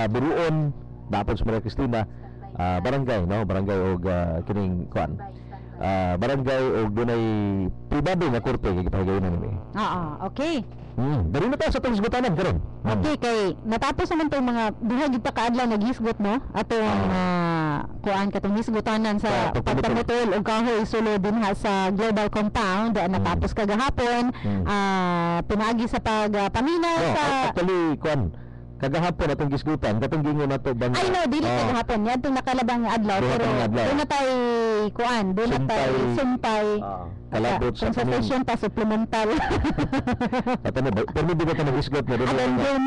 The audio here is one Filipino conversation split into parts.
Buruon dapat sa Maria Cristina, barangay, no, barangay og kining kuan, barangay og dunay pribado nga korte kay gipahigayon nini. Okay. Dali na ta sa tong hisgotanan karon. Okay, kay natapos naman tong mga duha gid ta kaadlaw naghisgot, no, atong kuan katong hisgotanan sa pagpamutol og kahoy sulod din ha sa Global Compound. Natapos kagahapon. Pinaagi sa pagpaminaw sa actually kuan kagahapon atong gisgutan katong gingon nato bang ay no dili kagahapon yan itong nakalabang adlaw pero doon na tayo kuan doon na tayo sumpay kalabot sa session pa supplemental ato na pero di ba ka nag-isgot na doon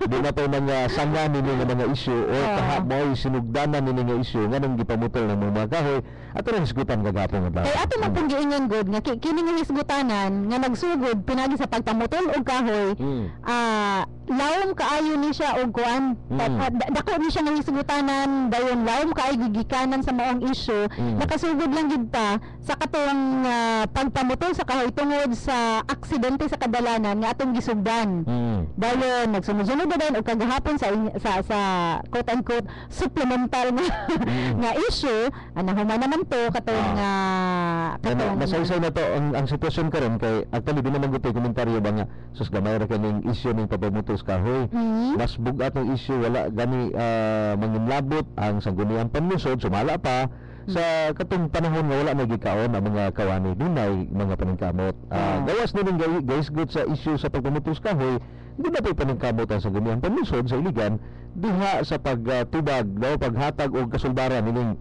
di na tayo mga sanga nini nga mga issue o kahamoy sinugdanan nini nga issue nga nang gipamutol ng mga kahoy ato na hisgutan kagahapon adlaw kay ato man pong giingon god nga kini nga hisgutanan nga nagsugod pinagi sa pagpamutol og kahoy lawom kaayo ni siya og kuan dako ni siya nga hisgutanan dayon lawom kaayo gigikanan sa maong issue nakasugod lang gid ta sa katong pagpamutol sa kahoy tungod sa aksidente sa kadalanan nga atong gisugdan dayon nagsunod-sunod dayon og kagahapon sa quote unquote supplemental nga issue nahuman naman to katong masaysay na to ang sitwasyon karon kay actually di naman gito komentaryo ba nga sus gamay ra kaning issue ning pagpamutol sa kahoy mas bugat ang issue wala gani manginlabot ang sangguniang panlusod sumala pa sa katong panahon nga wala nagikaon ang mga kawani dunay mga paningkamot gawas din guys good sa issue sa pagpamutol sa kahoy di na pa paningkamot ang sangguniang panlusod sa iligan diha sa pagtubag daw paghatag og kasulbaran ning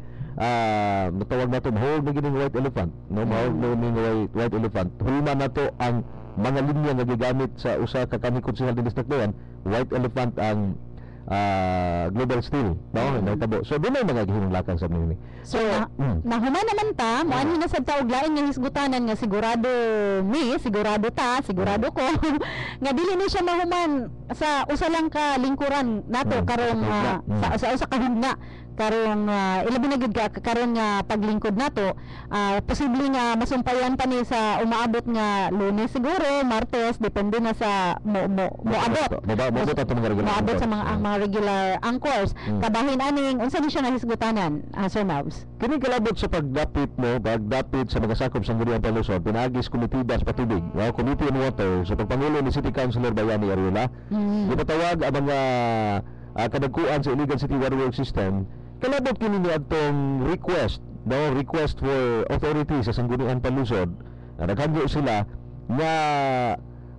natawag nato mahog na gining white elephant no mahog na ning white elephant hulma nato ang mga linya nga gigamit sa usa ka kanhi konsehal dinhi sa Tacloban white elephant ang Global Steel no nagtabo so dunay mga gihinunglakan sa nini so nahuman naman ta moanhi na sad ta og lain nga hisgutanan nga sigurado ko nga dili ni siya mahuman sa usa lang ka lingkuran nato karong sa usa ka hugna karong ilabi na gid karon nga paglingkod nato posible nga masumpayan pa ni sa umaabot nga Lunes siguro Martes depende na sa moabot sa mga regular anchors kabahin aning unsa ni siya nahisgutanan Sir Mavs kini kalabot sa pagdapit sa mga sakop sa Sangguniang Panlusod pinagis komitiba sa patubig Committee on Water sa pagpangulo ni City Councilor Bayani Ariola gipatawag ang mga kadagkuan sa Iligan City Water Works System kalabot kini ni atong request for authority sa Sangguniang Panlusod naghangyo sila nga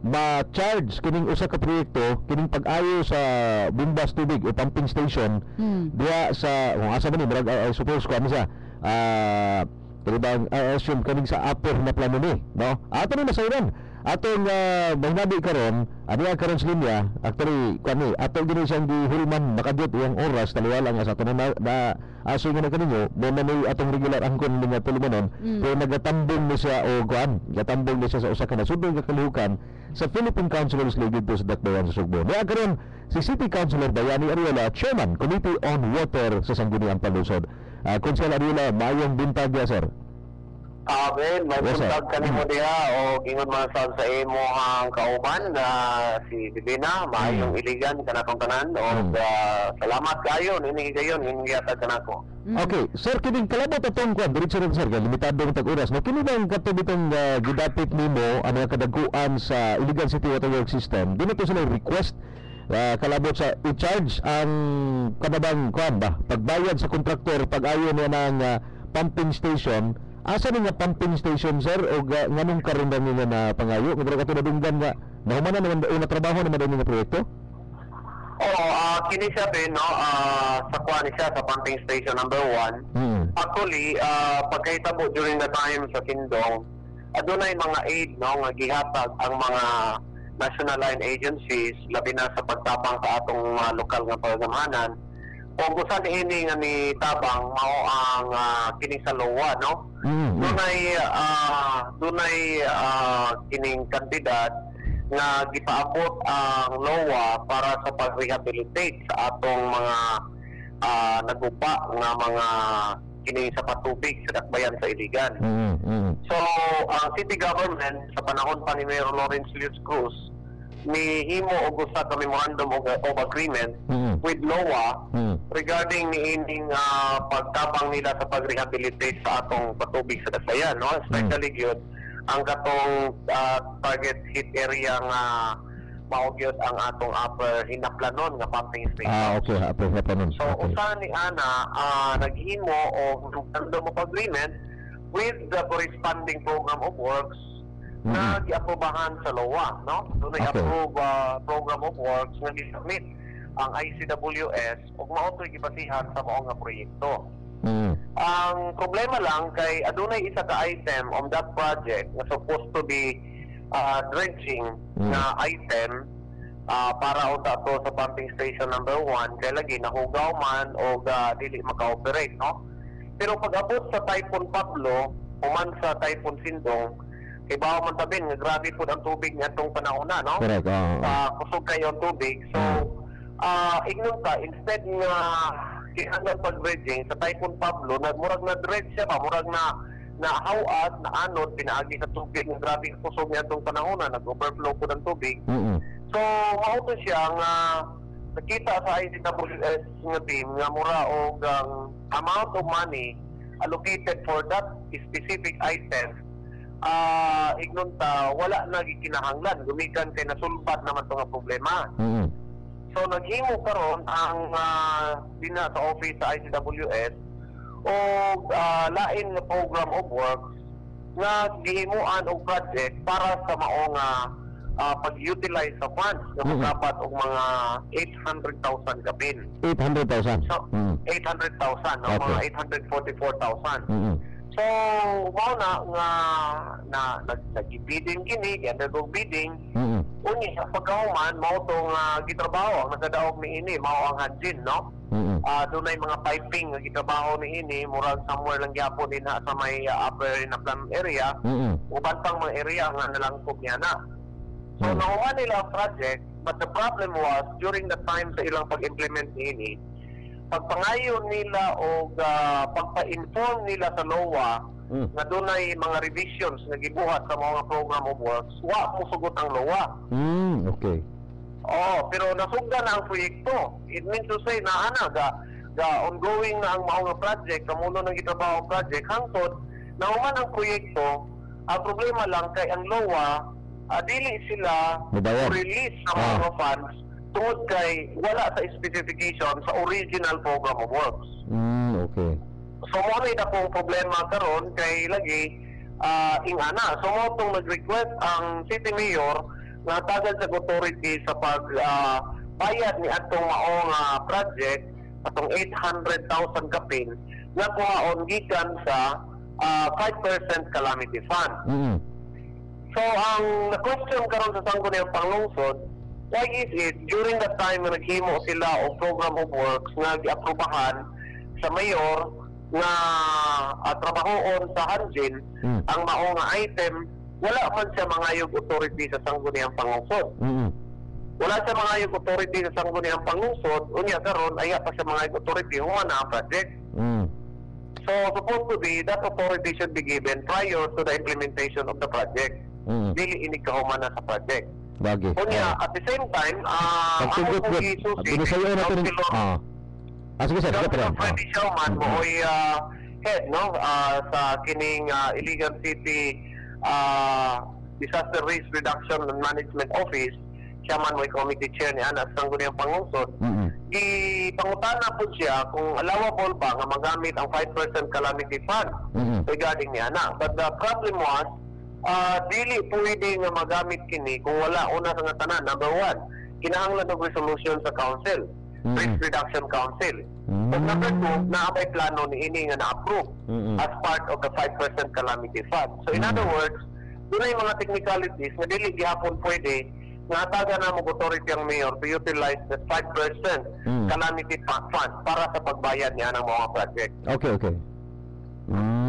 ma-charge kining usa ka proyekto kining pag-ayo sa bumbas tubig o pumping station diya sa kung asa man ni I suppose ko ano siya I assume kaning sa upper na plano ni no ato ni masayran atong magnabi karon aniya karon sa linya actually kani ato gini siyang gihulman makadot iyang oras taliwala nga sa ato na aso nga kaninyo mo na may atong regular angkon nga tulumanon pero nagatambong ni siya o kuan gatambong ni siya sa usa ka nasudong kakalihukan sa Philippine Councilors League dito sa Dakbayan sa Sugbo niya karon si City Councilor Bayani Ariola Chairman Committee on Water sa Sangguniang Panlusod Councilor Ariola mayong buntag ya sir. Ben, may buntag kanimo diha o ingon man sa imo ang kauban na si Divina maayong iligan kanakong tanan o salamat kayo ini gayon ini yata kanako. Okay, sir kining kalabot atong kuan diretso rin sir limitado ang tag-oras no kini bang katubitong gidapit nimo ang mga kadagkuan sa Iligan City Water Works System dili to sila request kalabot sa i-charge ang kanabang kuan ba pagbayad sa kontraktor pag-ayo niya ng pumping station asa ni nga pumping station sir o nganong karon ba niya na pangayo nga kato na dunggan nga nahuman na naman na trabaho naman din nga proyekto kini siya din no sa kuan siya sa pumping station number 1 actually pagkahitabo during the time sa Sindong adunay mga aid no nga gihatag ang mga national line agencies labi na sa pagtabang sa atong lokal nga pagamhanan o gusto ini nga ni tabang mao ang kini sa LOA no dunay kining kandidat nga gipaabot ang LOA para sa pag-rehabilitate sa atong mga nagupa nga mga kini sa patubig sa Dakbayan sa Iligan. So ang city government sa panahon pa ni Mayor Lawrence Lius Cruz himo og usa ka memorandum of agreement with LOA regarding niining pagtabang nila sa pag-rehabilitate sa atong patubig sa Dasayan, no? Especially gyud ang katong target hit area nga mao gyud ang atong upper hinaplanon nga pumping station. Okay, upper hinaplanon. So usa ni ana naghimo og memorandum of agreement with the corresponding program of works na giaprobahan sa LOA, no? So na-approve program of works nga gi-submit ang ICWS ug mao to'y gibasihan sa mao nga proyekto. Ang problema lang kay adunay isa ka item on that project na supposed to be dredging na item para unta to sa pumping station number 1 kay lagi nahugaw man o dili maka-operate, no? Pero pag-abot sa Typhoon Pablo human sa Typhoon Sindong kay bawo man tabin nga grabe pud ang tubig niadtong panahon na, no? Correct. Kusog kayo ang tubig. So ignon ka, instead nga kinahanglan pag-dredging sa Typhoon Pablo, murag na dredge siya ba, murag na hawat, na anod, pinaagi sa tubig, ng grabing kusog niya itong panahon na nag-overflow po ng tubig. So, mauto siya nga nakita sa ICWS nga team nga mura og amount of money allocated for that specific item ignon ta wala na gikinahanglan gumikan kay nasulbat naman to nga problema. So naghimo karon ang dina sa office sa ICWS o lain nga program of works nga gihimuan og project para sa mao nga pag-utilize sa funds nga dapat og mga 800,000 kapin. 800,000. So 800,000 no, mga 844,000. So mao na nag-bidding kini, undergo bidding. Uni sa pagkahuman mao tong gitrabaho ang nagadaog ni ini mao ang Hanjin, no? Dunay mga piping nga gitrabaho ni ini murag somewhere lang gyapon din sa may upper na plan area. Uban pang mga area nga nalangkob niya na. So nakuha nila ang project, but the problem was during the time sa ilang pag-implement ni ini, pagpangayon nila o pagpa-inform nila sa LOA na dunay mga revisions na gibuhat sa mga program of works, wa mo sugot ang LOA. Okay. Pero nasugdan na ang proyekto. It means to say na ongoing na ang mga project, kamuno ng gitrabaho project, hangtod nauman ang proyekto. Ang problema lang kay ang LOA, dili sila release sa mga funds tungod kay wala sa specification sa original program of works. Okay. So mo na pong problema karon kay lagi ingana. So mo tong nag-request ang city mayor nga tagal sa authority sa bayad ni atong maong project atong 800,000 kapin nga kuhaon gikan sa 5% calamity fund. So ang question karon sa sangguniang panglungsod, why is it during that time na naghimo sila o program of works nga giaprobahan sa mayor nga trabahoon sa Hanjin ang mao nga item, wala man siya mangayog authority sa sangguniang panglungsod. Wala siya mangayog authority sa sangguniang panglungsod, unya karon aya pa siya mangayog authority human na ang project. So supposed to be that authority should be given prior to the implementation of the project. Dili ini kahuman na sa project. Bagay. Kunya, at the same time, ako po isusi, sige sir, Freddy Showman, mo'y head, no, sa kining Iligan City Disaster Risk Reduction and Management Office, siya man mo'y committee chair ni Anas Sangguniang Panglungsod. Ipangutana po siya kung allowable ba nga magamit ang 5% calamity fund regarding ni Ana. But the problem was, dili pwede nga magamit kini kung wala una sa nga tanan. Number 1, kinahanglan og resolution sa council, Risk Reduction Council. But number 2, naabay plano ni ini nga na-approve as part of the 5% calamity fund. So in other words, dunay mga technicalities nga dili gihapon pwede nga hatagan na mo authority ang mayor to utilize the 5% calamity fund para sa pagbayad niya ng mga project. Okay.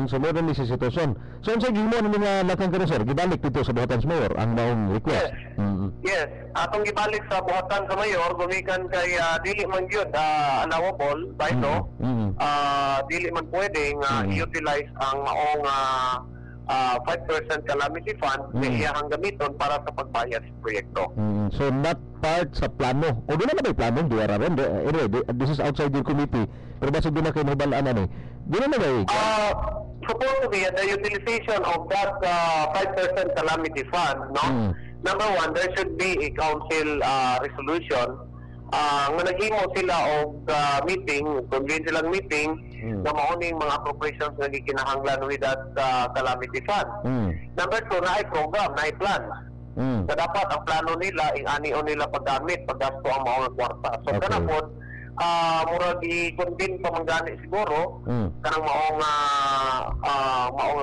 So meron ni sa sitwasyon. So unsa gimo ni mga lakang karon sir, gibalik dito sa buhatan sa mayor ang maong request. Yes. Atong gibalik sa buhatan sa mayor gumikan kay dili man gyud allowable by law. Dili man pwede nga i-utilize ang maong 5% calamity fund na iyahang gamiton para sa pagbayad sa proyekto. So not part sa plano. O doon naman may plano, di araran. Anyway, this is outside your committee. Pero basta doon na kayo nabalaan ano eh. Doon na may... Supposed to be the utilization of that 5% calamity fund, no? Number one, there should be a council resolution nga naghimo sila og meeting, convene silang meeting na mauning mga appropriations na gikinahanglan with that calamity fund. Number two, na ay program, na ay plan. So dapat ang plano nila, ingani-o nila paggamit, paggasto ang mga kwarta. So kanapon, murag i-convene pa manggani siguro kanang maong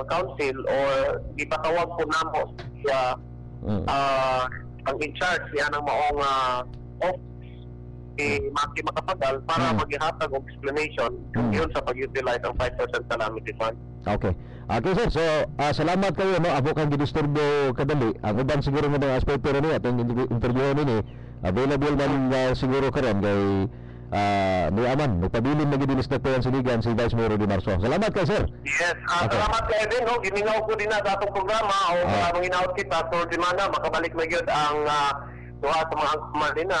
council or ipatawag po namo siya ang in-charge siya ng maong office Maki Makapagal para maghihatag og explanation yun sa pag-utilize ang 5% calamity fund. Okay. Okay sir, so salamat kayo no, abo kang gidisturbo kadali. Ang uban siguro nga mga aspekto rin atong interview ni available man siguro karon kay may aman, nagpabilin na gidinis na po ang siligan si Vice Mayor Rudy Marso. Salamat kayo sir. Yes, salamat kayo din no, giningaw ko din na sa atong programa o manginaot kita so di mana makabalik na gyud ang duha sa mga Manila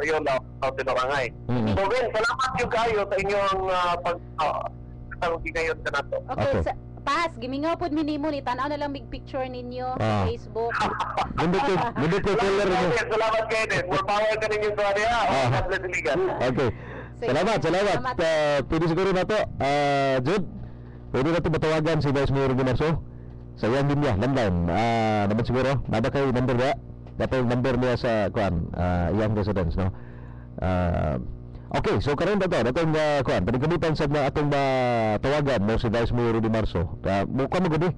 yun daw sa tinurangay. So Ben, salamat yung kayo sa inyong pag-tanggay ka na to. Okay. Pas, gimingaw po minimo ni tanaw na lang big picture ninyo sa Facebook. Gundot ko color mo. Salamat kayo din. More power ka ninyo sa area. God bless Iligan. Okay. Salamat. Pwede siguro na to. Jude, pwede na to matawagan si Vice Mayor Rudy Marso. Sayang din niya, landline. Naman siguro, nada kayo number ba? Dapat yung number niya sa iyang residence, no? Okay, so karon dato yung panigamitan sa atong tawagan mo si Vice Mayor Rudy Marso. Mukha mo gani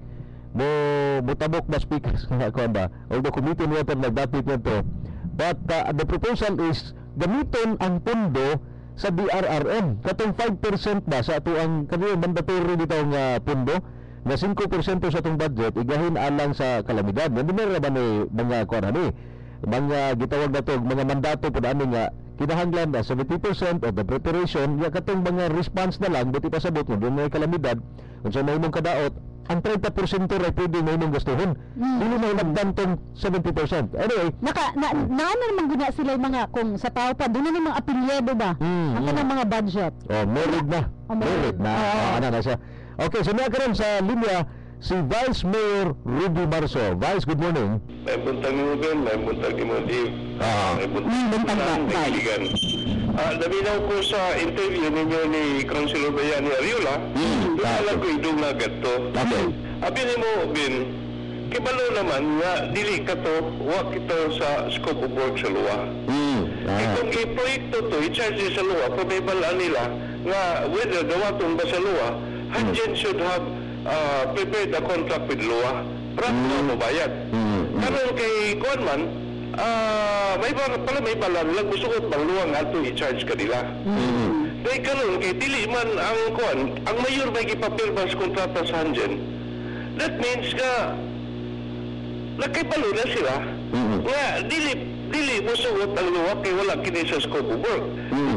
mo tabok ba speakers nga kuan ba? Although committee niya pero nagdapat nito. But the proposal is gamiton ang pondo sa DRRM. Katong 5% ba sa ato ang kaniyang mandatory dito nga pondo na 5% sa itong budget igahin alang sa kalamidad. Hindi meron ba ni mga kuan ani? Mga gitawag na to, mga mandato po ani nga kinahanglan na 70% of the preparation ya katong mga response na lang buti pa sabot mo may kalamidad unsa may imong kadaot ang 30% ray pwede may imong gastuhon dili na ilagdan tong 70%. Anyway naman guna sila mga kung sa tao pa doon na mga apelyido ba ang kanang mga budget married na ana na siya. Okay, so karon sa linya si Vice Mayor Rudy Marso. Vice, good morning. May buntag mo Ben, may buntag mo Dave. May buntag na Iligan. Naminaw ko sa interview ninyo ni Councilor Bayani Ariola. Alam ko idong na gato. Abin mo Ben, kibalo naman nga dili ka to, wak ito sa scope of work sa luwa. Kung i-proyekto to, i-charge sa luwa, pabaybalaan nila nga whether dawatong ba sa luwa, Hanjen should have prepared a contract with LUA para mabayad. Karon kay Kuanman, may balan lang gusto ko bang LUA nga to i-charge kanila. Kay karon kay dili man ang Kuan, ang mayor may gipapirma sa kontrata sa Hanjen. That means nga nakibalo na sila. Nga dili mo suot ang LUA kay wala kini sa scope of work.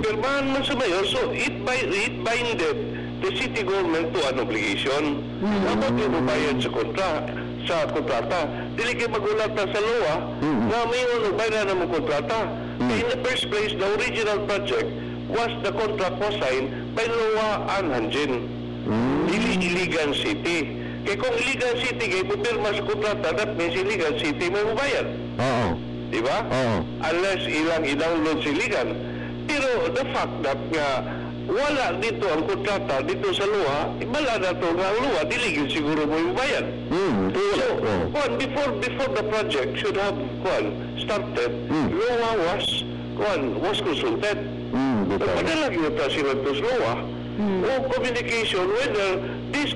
Pirmahan man sa mayor, so it binded the city government to an obligation. Dapat yung bayad sa kontrata. Dili kayo magulat na sa LUA na may bayad na mong kontrata. In the first place, the original project was the contract was signed by LUA and Hanjin. Iligan City. Kaya kung Iligan City kayo pupirma sa kontrata, that means Iligan City may mabayad. Diba? Unless ilang i-download si Iligan. Pero the fact that nga wala dito ang kontrata dito sa LUA, ibala na ito nga ang LUA, diligin siguro mo yung bayan. So, before the project should have started, LUA was consulted. Padala kita sila ito sa LUA o communication whether this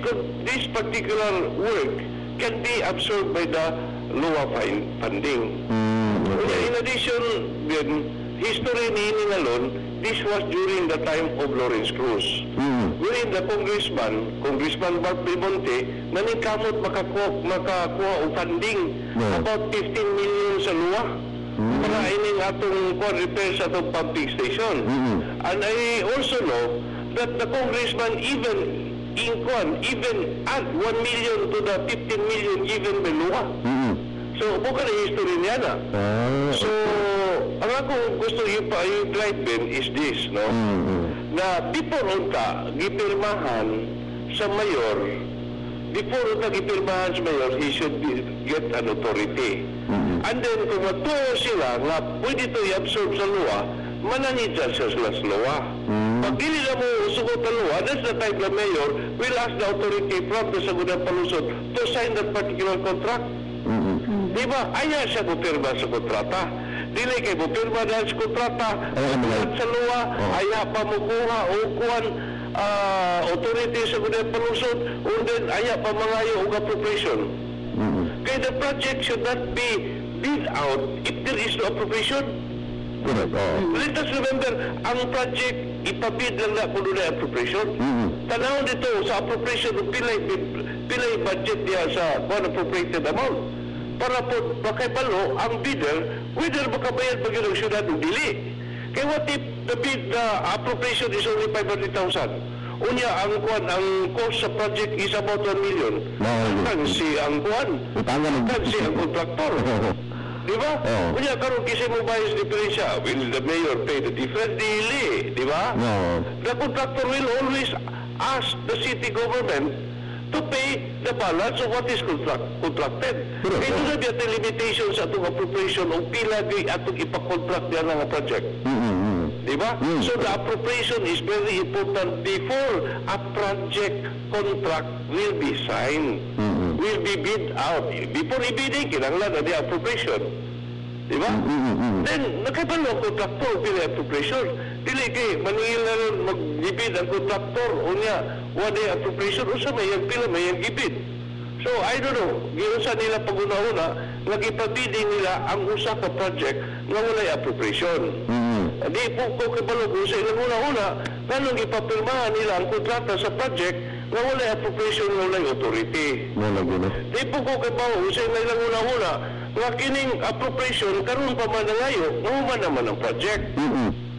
particular work can be absorbed by the LUA funding. In addition, history ni Inalon, this was during the time of Lawrence Cruz. Wherein the Congressman Bart Belmonte, naningkamot makakuha o funding about 15 million sa LUA para ining atong repair sa atong pumping station. And I also know that the Congressman even even add 1 million to the 15 million given by law. So, bukan na history niya na. So, ang ako gusto yung drive Ben is this, no? Na before unta, gipirmahan sa mayor, he should get an authority. And then, kung matuo sila nga pwede ito i-absorb sa luwa, mananidya siya sila sa luwa. Pag dili na mo sugot ang luwa, that's the time the mayor will ask the authority from the Sagudan Palusot to sign that particular contract. Diba? Aya siya bupirma sa kontrata. Dili kay bupirma dahil sa kontrata, sa luwa, aya pa mo kuha o kuhan authority sa Sagudan Palusot, and then aya pa mangayo og appropriation. Kaya the project should not be bid out if there is no appropriation. Let us remember, ang project ipabid lang na kung doon appropriation. Tanaw dito sa appropriation kung pilay budget niya sa unappropriated amount. Para po makipalo ang bidder, whether makabayad pa ng syudad o dili. Kaya what if the bid appropriation is only 500,000? Unya ang cost sa project is about 1 million. Kansi ang kansi ang kontraktor. Diba? Unya karon kasi mo bayad diferensya. Will the mayor pay the difference? Dili. Diba? The contractor will always ask the city government to pay the balance of what is contracted. Kaya ito na biya limitation sa itong appropriation o pila atong ipakontract yan ng project. Diba? So the appropriation is very important before a project contract will be signed, will be bid out. Before i-bidding, kinanglan na the appropriation. Diba? Then, nakabalo ang contractor pila appropriation. Dili kay maningil na rin mag-gibid ang contractor o niya wala appropriation o sa may pila may gibid. So, I don't know, giyon sa nila pag-una-una, nag-ipabidding nila ang usa ka project na wala appropriation. Di po ko kabalo kung sa ilang una-una, kanong ipapirmahan nila ang kontrata sa project na wala appropriation, wala authority. Di po ko kabalo sa ilang una-una, nga kining appropriation karon pa man nangayo, nahuman naman ang project.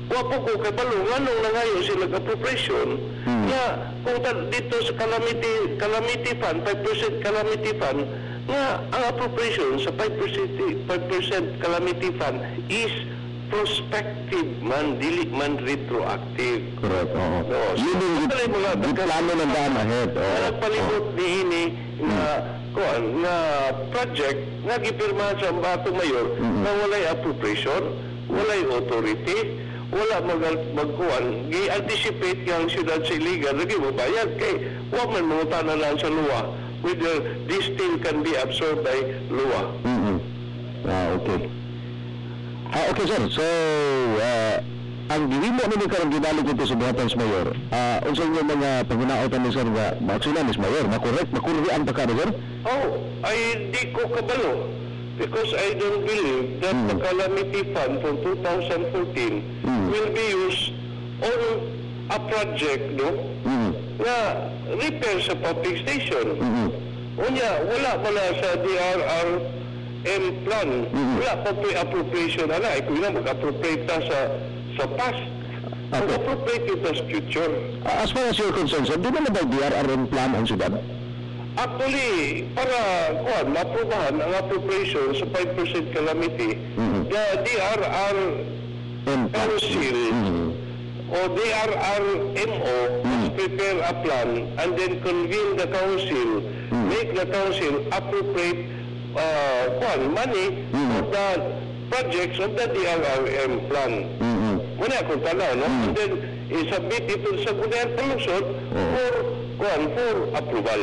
Wapo ko kabalo, nganong nangayo sila appropriation, nga kung dito sa calamity fund, 5% calamity fund, nga ang appropriation sa 5% calamity fund is prospective man, dili man retroactive. Correct, yun yung plano ng daan ahead. Nagpalibot ni ini na project nga gipirmahan sa Ambato Mayor na walay appropriation, walay authority, wala magkuhan, gi-anticipate nga ang siyudad sa iligan, lagi mo bayad kay huwag man mangutana lang sa luwa whether this thing can be absorbed by luwa. Okay. Okay, sir. So, ang gihimo nimo karong ginalig ito sa buhatan sa mayor, unsa yung mga paghunaotan ni sir nga maaksyonan ni mayor, makurrian pa ka sir? Ay di ko kabalo because I don't believe that the calamity fund from 2014 will be used on a project, no? Na repair sa public station. Unya, wala pala sa DRRM plan. Wala pa po appropriation. Kung na mag-appropriate ta sa past, mag-appropriate ito sa future. As far as you're concerned, sir, di ba na ba DRRM plan ang siyudad? Actually, para ma-aprobahan ang appropriation sa 5% calamity, the DRRM Council o DRRMO must prepare a plan and then convene the council, make the council appropriate money for the projects of the DRRM plan. Muna akong tala, no? And then, i-submit ito sa Sagudan Palusot for approval.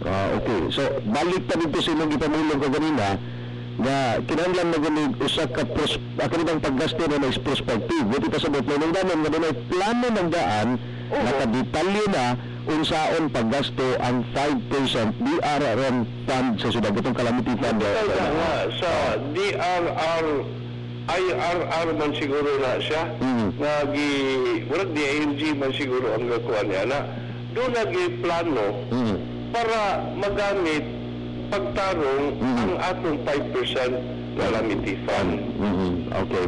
Okay. So, balik pa dito sa inyong ipamulong ko ganina na kinahanglan na ganun usa ka kanibang paggasto na is prospective. Buti pa sa botlo ng danon nga doon ay plano ng daan nakadetalye na unsaon paggasto ang 5% DRRM fund sa siyudad. Itong calamity fund. Sa IRR man siguro na siya. Walang DING man siguro ang gakuha niya na. Doon nag-plano para magamit pagtarong ang atong 5% calamity fund. Okay.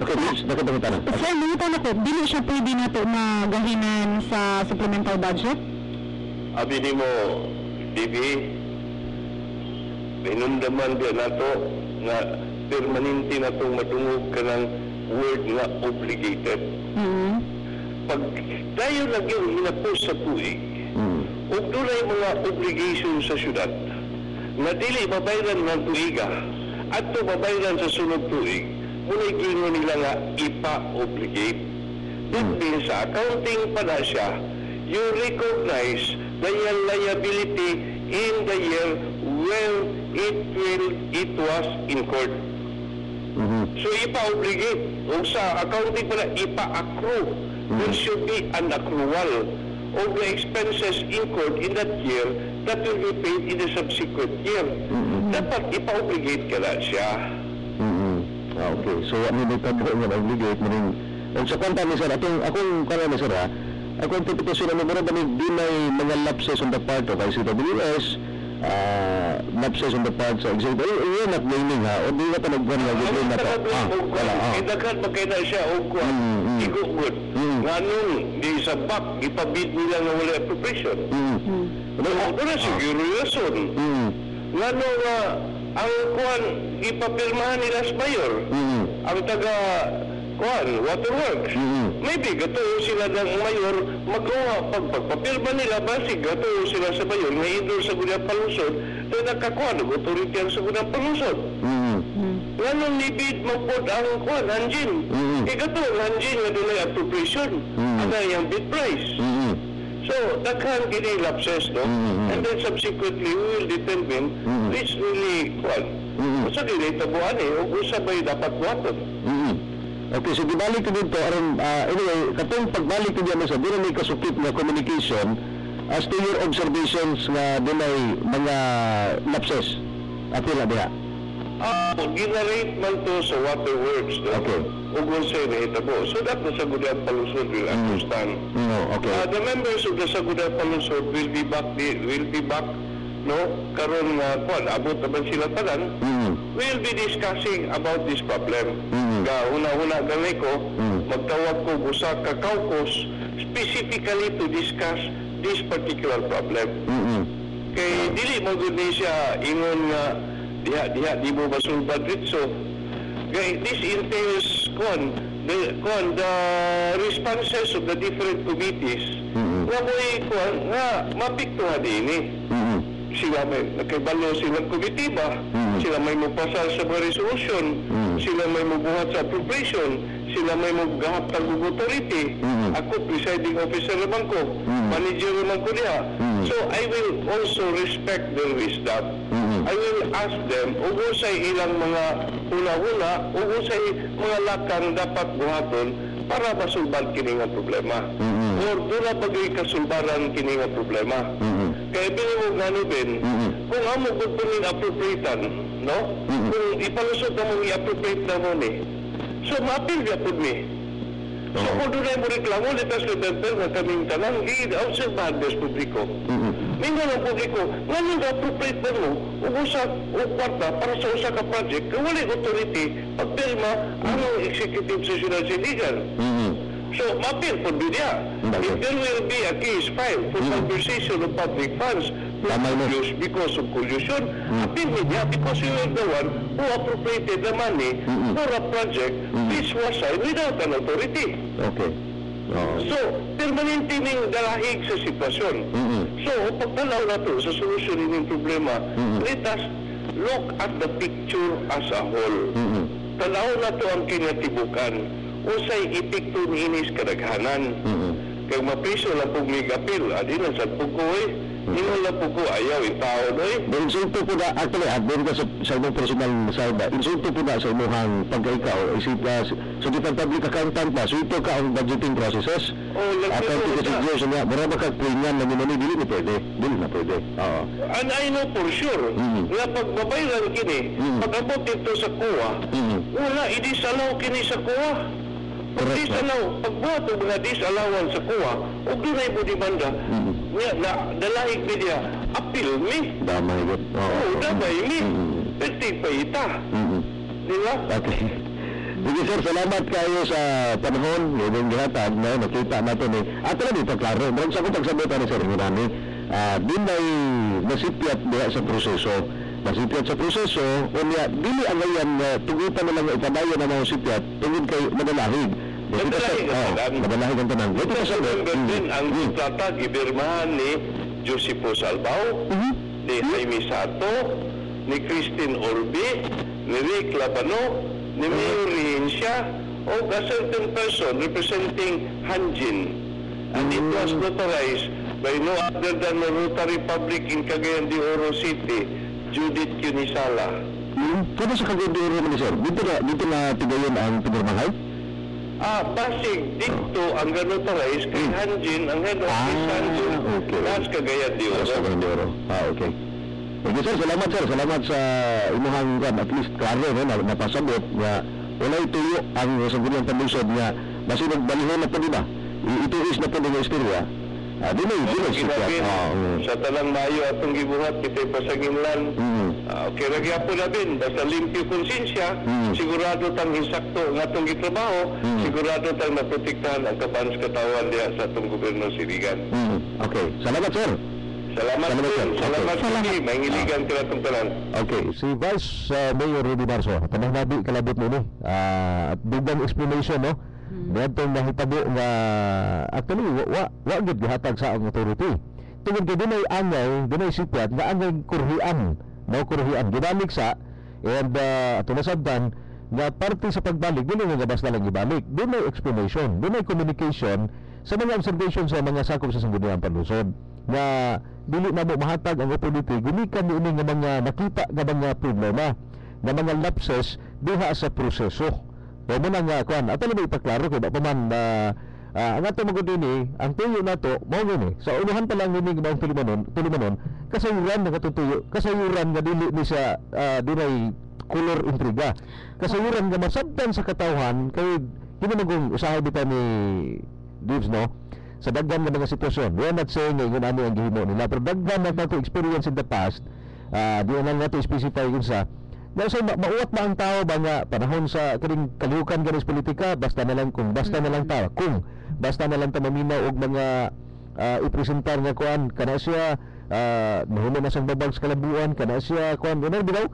Okay, please, nakita na. Sir, nangitan ako, dili siya pwede na to magahinan sa supplemental budget? Abi ni mo, DB, pinundaman din nato nga permanente na itong madungog ka ng word nga obligated. Pag tayo lagi hinapos sa tuig, o doon ay mga obligation sa syudad na dili mabayran ng tuiga at to mabayran sa sunod tuig, muna gingo nila nga ipa-obligate. That means sa accounting pa na siya, you recognize the liability in the year when it was incurred. So ipa-obligate o sa accounting pa na ipa-accrue. There should be an accrual of the expenses incurred in that year that will be paid in the subsequent year. Dapat ipa-obligate ka na siya. Okay, so ano may tabo nga obligate mo rin. O sa kwanta ni sir, akong kaya ni sir ako ang tipitasyon na meron ba di may mga lapses on the part of ICWS, lapses on the part sa executive. You're not naming ha, o di na tanagban nga gano'n na pa. Wala. Idaghan pa kayo na siya o kuwan, igugod. Nga nung di sa back, ipabid nila nga wala appropriation. Ito na siguro yason. Nga nung ang kuwan, ipapirmahan nila sa mayor. Ang taga kuwan, waterworks. Maybe gato sila ng mayor magawa pagpapirma nila basig gato sila sa mayor nga idol sa gunang palusod na nakakuha ng authority ang sa gunang palusod. Nga nung nibid magpod ang kuwan, hanjin. Gato ang hanjin nga doon ay appropriation. Ano yung bid price. So, daghan kini lapses, no? And then subsequently, we will determine which really, sa dinitabuan o usa ba'y dapat buhaton. Okay, so gibalik ko dito, anyway, katong pagbalik ko dyan sa doon may kasukit na communication as to your observations nga doon ay mga lapses. Ato na diha? Ginarate man to sa waterworks, no? Okay. Ugon sa inahitabo. So that the Sagudang Palusod will understand. Okay. The members of the Sagudang Palusod will be back, no? Karon nga, abot naman sila tanan. We'll be discussing about this problem. Una-una gani ko, magtawag ko usa ka caucus specifically to discuss this particular problem. Kay dili mo gud ni siya ingon nga diha di mo masulbad dito. Kay this entails the responses of the different committees. Nga nga mapiktuhan ini. Sila may nakibalo silang komitiba, sila may magpasal sa mga resolution, sila may magbuhat sa appropriation, sila may maghahap ng authority. Ako, presiding officer naman ko, manager naman ko niya. So, I will also respect their wisdom. I will ask them, ugo sa ilang mga hula-hula, ugo sa mga lakang dapat buhaton para masulban kini nga problema. Or doon na bagay kasulbaran kini nga problema. Kaya binigog nga Ben, kung amo kung punin appropriatan, no? Kung ipalusot na mong i-appropriate na mo ni, so ma-appeal niya po ni. So kung doon ay mo reklamo, litas lebentel nga kaming tanang, i-obserbahan des publiko. Mingo ng publiko, nga nang appropriate na mo, ugusa o kwarta para sa usa ka project, kung wala authority, pagpirma ang executive session ng legal. So, mapil po niya. If there will be a case filed for conversation of public funds because of collusion, appeal niya because you are the one who appropriated the money for a project which was signed without an authority. Okay. So, permanente ning dalahig sa sitwasyon. So, pagtanaw na to sa solusyon ng problema, let us look at the picture as a whole. Tanaw na to ang kinatibukan. Usay epekto ni inis kadaghanan. Kaya mapiso lang pong migapil, adi na sa puko Ingon lang po ayaw itao insulto po na, actually, doon ka sa imong personal salda, insulto po na sa imong pagkaikaw, sa different public accountant na, so ito ka ang budgeting processes, accounting suggestion niya, marami ka klingan na minani, dili na pwede. And I know for sure, nga pagbabayran kini, pag-abot ito sa kuha, wala, i-disallow kini sa kuha. Pagbuhat o mga disallowance sa kuha, o doon ay mo demanda, dalahig niya, appeal me. Damay ko. Damay me. Pwede pa ita. Di ba? Okay. Sige sir, salamat kayo sa panahon yung gihatag na nakita nato ni ato na dito klaro. Bang sa ko pagsabutan ni Sir Mirani, din ay nasipyat diha sa proseso. Nasipyat sa proseso, unya dili ang ngayon tugutan na lang ipadayon na mga sipyat tungod kay madalahig. Madalahig ang tanan. Dito sa din ang kontrata gibirmahan ni Joseph Salbao, ni Jaime Sato, ni Christine Orbi, ni Rick Labano, ni Mayor Rihencia, o a certain person representing Hanjin. And it was notarized by no other than the Notary Public in Cagayan de Oro City, Judith Cunisala. Kano sa Cagayan de Oro man sir? Dito na tigayon ang pinirmahay? Pasig, dito ang notarized kay Hanjin, ang head office Hanjin, nas Cagayan de Oro. Cagayan de Oro. Okay. Okay sir, salamat sir. Salamat sa imuhang at least klaro napasabot nga walay tuyo ang sagulang pamilsod nga basi nagbalihon na po diba? Ituis na po ng istorya. Di na sa talang mayo atong gibuhat kita'y pasaginlan. Okay, nagyapo na din. Basta limpyo konsensya, sigurado tang insakto ng atong gitrabaho, sigurado tang naprotektahan ang kaban sa katawan diya sa atong gobyerno Siligan. Okay, salamat sir. Salamat sir. Salamat sir. Mangiligan ka natong tanan. Okay, si Vice Mayor Rudy Marso, tanang nabi kalabot mo ni. At dugang explanation, no? Diyatong nahitabo nga actually, wa gud gihatag sa ang authority. Tungod kay dunay angay, dunay sipyat nga angay kurhian, no kurhian ginamik sa and ato nasabtan nga parte sa pagbalik dili nga basta lang ibalik. Dunay explanation, dunay communication sa mga observation sa mga sakop sa sangguniang panlusod nga dili na mo mahatag ang authority gumikan niini nga mga nakita nga mga problema nga mga lapses diha sa proseso. O mo na nga kuan ato na ipaklaro kay ba pa man ang ato magud dinhi ang tuyo nato mao ni sa unuhan pa lang ni gibang tulumanon kasayuran nga tutuyo kasayuran nga dili ni sa dunay color intriga kasayuran nga masabtan sa katawhan kay kinamagong usahay bitaw ni Dibs no sa daghan nga mga sitwasyon. We are not saying nga yun ano ang gihimo nila pero daghan na nato experience in the past di na nato specify yun sa so, mauwat ba ang tao ba nga panahon sa kining kalihukan ganis politika basta na lang kung basta na lang tao kung basta na lang ta maminaw og mga ipresentar nga kuan kana siya nahulo na sang babag sa kalabuan kana siya kuan ano bitaw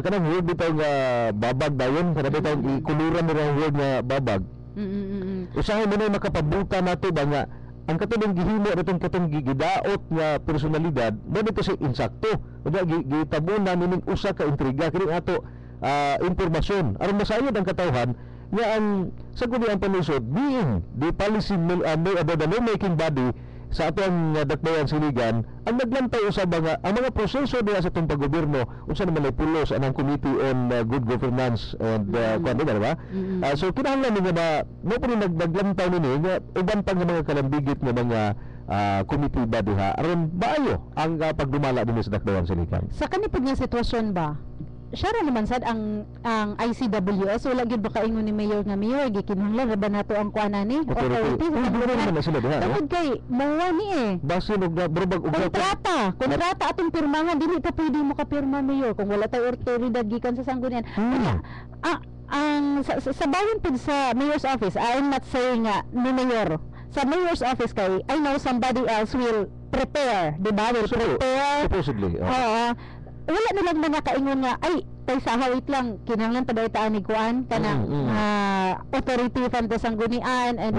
kanang word bitaw nga babag dayon kana bitaw ikuluran mo ang word nga babag. Usahay mo na makapabuta nato ba nga ang katong gihimo natong katong gidaot nga personalidad mo dito si insakto unya gitabo na ning usa ka intriga kini ato impormasyon aron masayod ang katawhan nga ang saguniang panlusod being the policy the lawmaking body sa atong dakbayan Siligan ang naglantaw usab nga ang mga proseso diha sa atong paggobyerno unsa naman ay pulos anang Committee on Good Governance and kuan ba so kinahanglan nga ba mo pa naglantaw nini nga uban pa nga mga kalambigit nga mga committee ba diha aron maayo ang pagdumala dinhi sa dakbayan Siligan sa kanipod nga sitwasyon ba siya ra naman sad ang ICWS wala gyud ba kaingon ni mayor nga mayor gikinahanglan ra ba nato ang kuana ni authority tungod kay mawa ni base og brobag og kontrata atong pirmahan dili ta pwede mo ka pirma mayor kung wala tay otoridad gikan sa sanggunian ang sa bahin pud sa mayor's office I'm not saying nga ni mayor sa mayor's office kay I know somebody else will prepare di ba will prepare supposedly wala nilang mga kaingon nga ay tay saha wait lang kinahanglan tagaytaan ni kuan kanang authority from the sanggunian and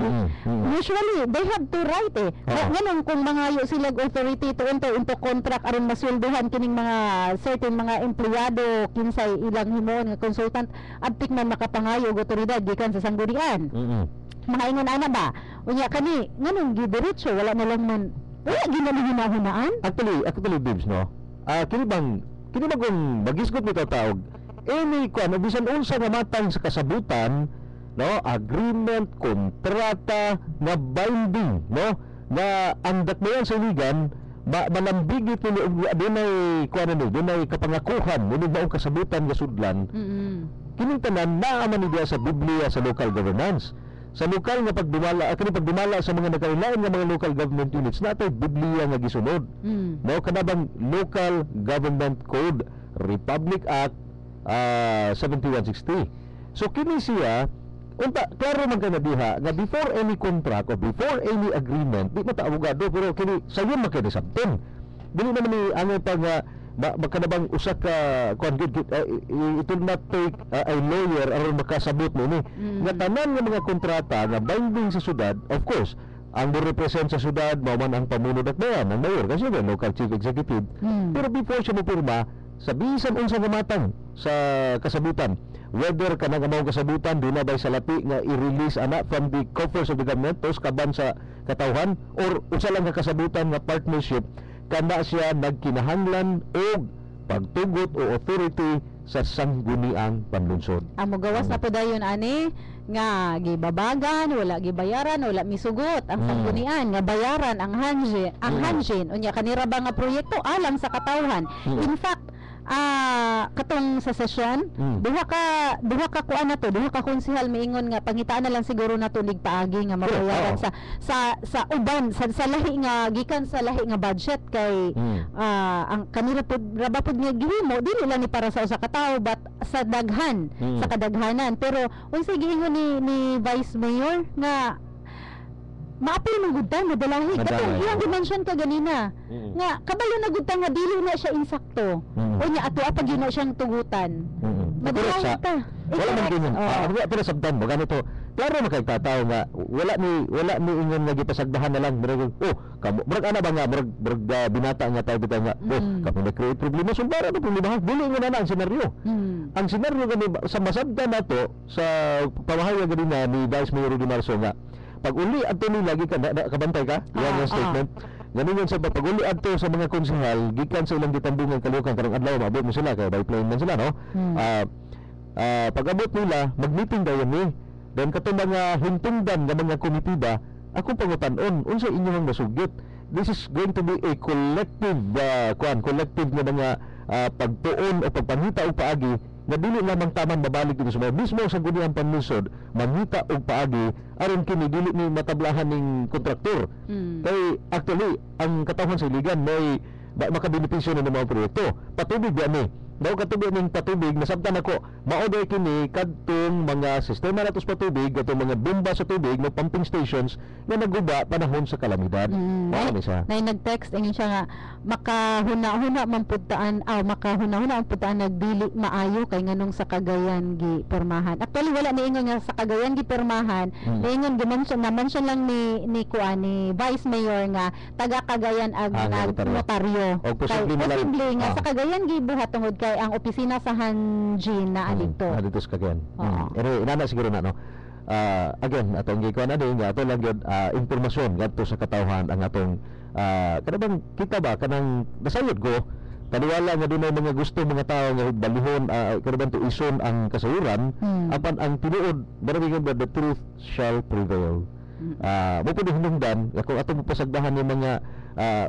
usually they have to write nganong kung mangayo sila authority to enter into contract aron masweldohan kining mga certain mga empleyado kinsay ilang himon nga consultant adtik man makapangayo og otoridad gikan sa sanggunian mga ingon ana ba unya kani nganong gidiretso wala na lang man wala ginahunahunaan actually Bibs no kini bagong bagisgot nito taog any kuan bisan unsa nga matang sa kasabutan no agreement kontrata nga binding no nga ang dakbayan sa Siligan malambigit ni adunay kuan ni dunay kapangakuhan ni maong kasabutan nga sudlan kini tanan naa man niya sa Biblia sa local governance sa lokal nga pagdumala sa mga nagkailain nga mga local government units natay Biblia nga gisunod no kanabang Local Government Code Republic Act 7160 So kini siya unta klaro man kana diha nga before any contract or before any agreement di mata abogado pero kini sayon man kay sabten. Dili naman ni angay pa nga magkanabang usa ka kuan it will not take a lawyer aron makasabot mo ni nga tanan nga mga kontrata nga binding sa syudad, of course ang mo-represent sa syudad mao man ang pamuno at bayan ang mayor kasi yung local chief executive. Pero before siya mopirma sa bisan unsa nga matang sa kasabutan, whether kanang among kasabutan doon na ba sa lapi nga i-release ana from the coffers of the government tos kaban sa katawhan or usa lang nga kasabutan nga partnership kana siya nagkinahanglan og pagtugot o authority sa sangguniang panlunsod. Amo gawas na po dayon ani nga gibabagan, wala gibayaran, wala misugot ang sanggunian nga bayaran ang hanjin unya kanira ba nga proyekto alang sa katawhan. In fact, katong sa sesyon, duha ka kuan na to, duha ka konsehal miingon nga pangitaan na lang siguro nato lig paagi nga mabayaran sa uban sa lahi nga gikan sa lahi nga budget kay ang kanira pud raba pud nga gihimo dili lang ni para sa usa ka tawo but sa daghan sa kadaghanan. Pero unsay giingon ni Vice Mayor nga maapil man gud ta madalahi katong iyang dimension ka ganina nga kabalo na gud ta nga dili na siya insakto unya ato pag yun na siyang tugutan madalahi ta wala man ganyan pero sabtan mo ganito klaro makagtataw nga wala ni ingon nga gipasagdahan na lang murag murag ana ba nga murag binata nga tayo bitaw nga kamo na create problema sumbara na problema dili nga na ang senaryo ang senaryo gani sa masabtan nato sa pamahayag ganina ni Vice Mayor Rudy Marzo nga pag uli adto ni lagi ka kabantay ka yang statement ganingon sa pag uli adto sa mga konsehal gikan sa ilang gitambungan kalukan karong adlaw maabot mo sila kay by plane man sila no pag abot nila mag-meeting dayon ni then katong mga hintungdan nga mga komitiba akong pangutan-on unsa inyong masugit. This is going to be a collective collective nga mga pagtuon o pagpangita og paagi na dili lamang taman mabalik dito sa mga mismo sa guniang panlusod mangita og paagi aron kini dili ni matablahan ning kontraktor. Kay actually ang katawhan sa iligan may makabenepisyo na mga proyekto patubig ni daw katubig ning patubig nasabtan ako mao-order kini kadtong mga sistema natos patubig katong mga bomba sa tubig no pumping stations na naguba panahon sa kalamidad. Mao ni siya. Nay nag-text ingin siya nga makahuna-huna man pudtaan makahuna-huna ang pudtaan nagdili maayo kay nganong sa Cagayan gi permahan. Actually wala ni ingon nga sa Cagayan gi permahan. Ingon gimension naman siya lang ni Vice Mayor nga taga Cagayan ag notaryo. Posible nga sa Cagayan gi buhat tungod kay ang opisina sa Hanjin na adito. Adito sa Cagayan. Pero inana siguro na no. Again, atong gikuan na din ato lang gyud impormasyon ngadto sa katawhan ang atong kanang kita ba kanang nasayod ko paniwala nga dunay mga gusto mga tao nga balihon kanang tuison ang kasayuran apan ang tinuod marami nga the truth shall prevail. Mo pud hinungdan kung atong pasagdahan ng mga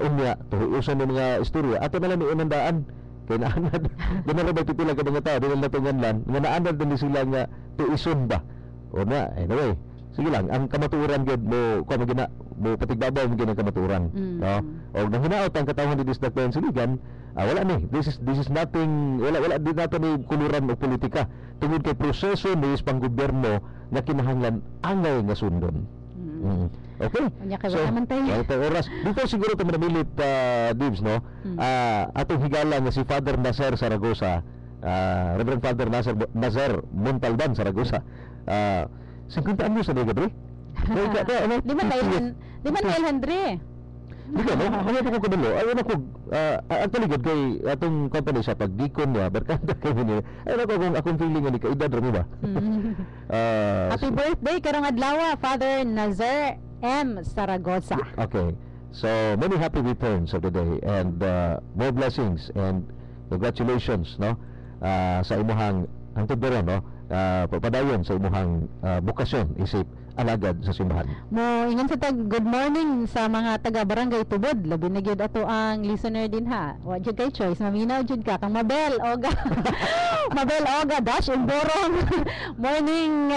unya tuhuson ng mga istorya ato na lang inandaan kay naanad dinala ba pipila ka mga tao dinala natunganlan nga naanad din sila nga tuison ba o na anyway sige lang ang kamatuoran gyud mo kuan magina mo patigbabaw mo gyud ang kamatuoran no og nang hinaot ang katawhan ni District Plan Siligan wala ni this is nothing wala din nato ni kuluran og politika tungod kay proseso ni panggobyerno nga kinahanglan angay nga sundon. Okay. So, oras. Dito siguro ito manamilit, Dibs, no? Atong higala nga si Father Nazer Saragosa, Reverend Father Nazer Montalban Saragosa. 50 anyos na Gabriel? Di man na Andre? Di ka, no? Ano ko kadalo? Ayun ako, actually good kay atong company sa pagdikon niya, berkanta kay niya. Ayun ako kung akong feeling ni kaedad rami ba? Happy birthday karong adlaw, Father Nazer M. Saragosa. Okay. So, many happy returns of the day and more blessings and congratulations, no? Sa imuhang ang tudoro, no? Papadayon sa imuhang bukasyon isip alagad sa simbahan. Mo ingon sa tag good morning sa mga taga Barangay Tubod. Labi na gyud ato ang listener din ha. Wa jud kay choice, maminaw jud ka kang Mabel Oga. Mabel Oga dash in Borong. Morning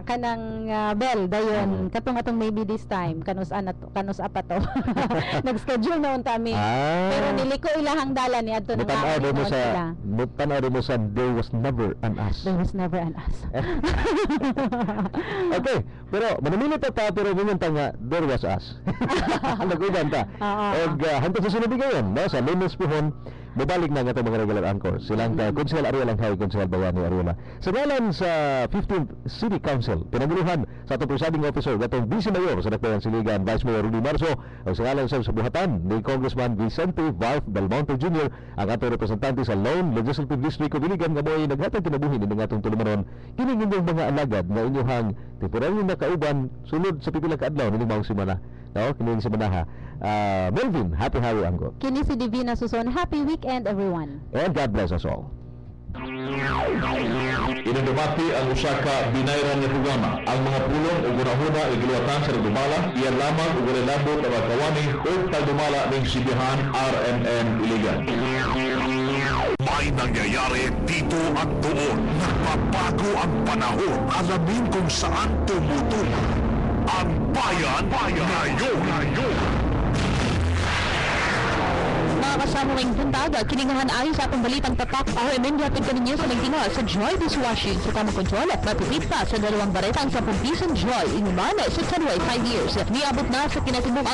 kanang Bel dayon katong atong maybe this time kanus apa to. Nag-schedule na unta mi. Pero niliko ilahang dala ni adto na Tanaw mo sa there was never an us. There was never an us. Okay, pero manamili ta pero mingon ta nga there was us. Naguban ta. Og hantod sa sunod gayon, no, sa Lunes Puhon, mabalik na nga itong mga regular anchor. Silang Konsehal Ariola Langhay, Konsehal Bayani Ariola. Sa ngalan sa 15th City Council, pinaguluhan sa itong presiding officer, gatong Vice Mayor sa Dakbayan Siligan, Vice Mayor Rudy Marzo, o sa ngalan sa buhatan ni Congressman Vicente Valf Belmonte Jr., ang atong representante sa Lone Legislative District of Iligan, nga mo'y naghatag kinabuhin ng atong tulumanon, kining inyong mga alagad na inyong temporaryo na kauban sunod sa pipilang kaadlaw nilang mga simana. No, kining simana ha. Melvin, happy Anggo. Kini si Divina Suson, happy weekend everyone. And God bless us all. Inadumati ang usa ka binayran nga programa. Ang mga pulong o gunahuna igluwatan sa Dumala, iyan lamang ug labot ang kawani o tagdumala ning sibihan RMN Iligan. May nangyayari dito at doon. Nagbabago ang panahon. Alamin kung saan tumutuloy ang bayan ngayon. Mga kasama ng puntada, kiningahan ayon sa atong balitang tatak, RMN rapid kaninyo sa nagtingal sa Joy Dishwashing sa tamang kontrol at mapipit pa sa 2 baretang 10 pisong Joy. Inumana sa 5 years. Niabot na sa kinatibong